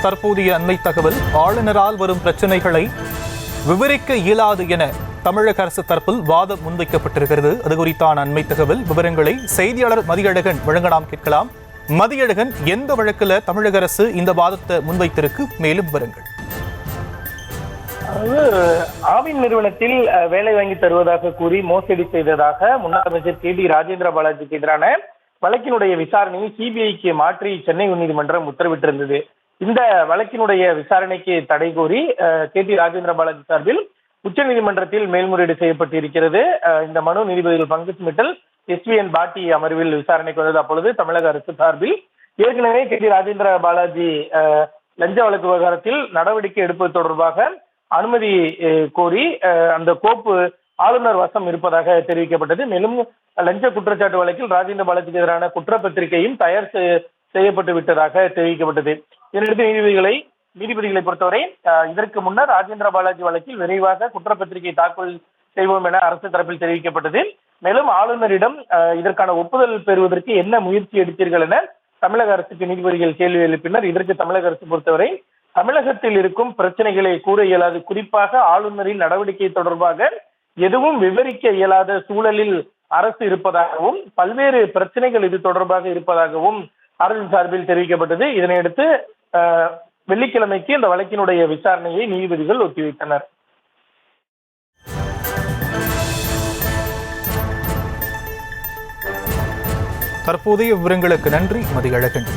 தற்போதைய அண்மை தகவல், ஆளுநரால் வரும் பிரச்சனைகளை விவரிக்க இயலாது என தமிழக அரசு தரப்பில் வாதம் முன்வைக்கப்பட்டிருக்கிறது. அது குறித்தான அண்மை தகவல் விவரங்களை செய்தியாளர் மதியழகன் வழங்க நாம் கேட்கலாம். மதியழகன், எந்த வழக்கில் தமிழக அரசு இந்த வாதத்தை முன்வைத்திருக்கு? மேலும் விவரங்கள். ஆவின் நிறுவனத்தில் வேலை வாங்கி தருவதாக கூறி மோசடி செய்ததாக முன்னாள் அமைச்சர் KD ராஜேந்திர பாலாஜிக்கு எதிரான வழக்கினுடைய விசாரணையை சிபிஐக்கு மாற்றி சென்னை உயர்நீதிமன்றம் உத்தரவிட்டிருந்தது. இந்த வழக்கினுடைய விசாரணைக்கு தடை கோரி KD ராஜேந்திர பாலாஜி சார்பில் உச்சநீதிமன்றத்தில் மேல்முறையீடு செய்யப்பட்டிருக்கிறது. இந்த மனு நீதிபதிகள் பங்கஜ் மிட்டல், SVN பாட்டி அமர்வில் விசாரணைக்கு வந்தது. அப்பொழுது தமிழக அரசு சார்பில் ஏற்கனவே KD ராஜேந்திர பாலாஜி லஞ்ச வழக்கு விவகாரத்தில் நடவடிக்கை எடுப்பது தொடர்பாக அனுமதி கோரி அந்த கோப்பு ஆளுநர் வசம் இருப்பதாக தெரிவிக்கப்பட்டது. மேலும் லஞ்ச குற்றச்சாட்டு வழக்கில் ராஜேந்திர பாலாஜிக்கு எதிரான குற்றப்பத்திரிகையும் தயார் செய்யப்பட்டு விட்டதாக தெரிவிக்கப்பட்டது. இதனையடுத்து நீதிபதிகளை பொறுத்தவரை இதற்கு முன்னர் ராஜேந்திர பாலாஜி வழக்கில் விரைவாக குற்றப்பத்திரிகை தாக்கல் செய்வோம் என அரசு தரப்பில் தெரிவிக்கப்பட்டது. மேலும் ஆளுநரிடம் இதற்கான ஒப்புதல் பெறுவதற்கு என்ன முயற்சி எடுத்தீர்கள் என தமிழக அரசுக்கு நீதிபதிகள் கேள்வி எழுப்பினர். இதற்கு தமிழக அரசு பொறுத்தவரை தமிழகத்தில் இருக்கும் பிரச்சனைகளை கூற இயலாது, குறிப்பாக ஆளுநரின் நடவடிக்கை தொடர்பாக எதுவும் விவரிக்க இயலாத சூழலில் அரசு இருப்பதாகவும் பல்வேறு பிரச்சனைகள் இது தொடர்பாக இருப்பதாகவும் அரசு சார்பில் தெரிவிக்கப்பட்டது. இதனையடுத்து வெள்ளிக்கிழமைக்கு இந்த வழக்கினுடைய விசாரணையை நீதிபதிகள் ஒத்திவைத்தனர். தற்போதைய விவரங்களுக்கு நன்றி மதியழகன்.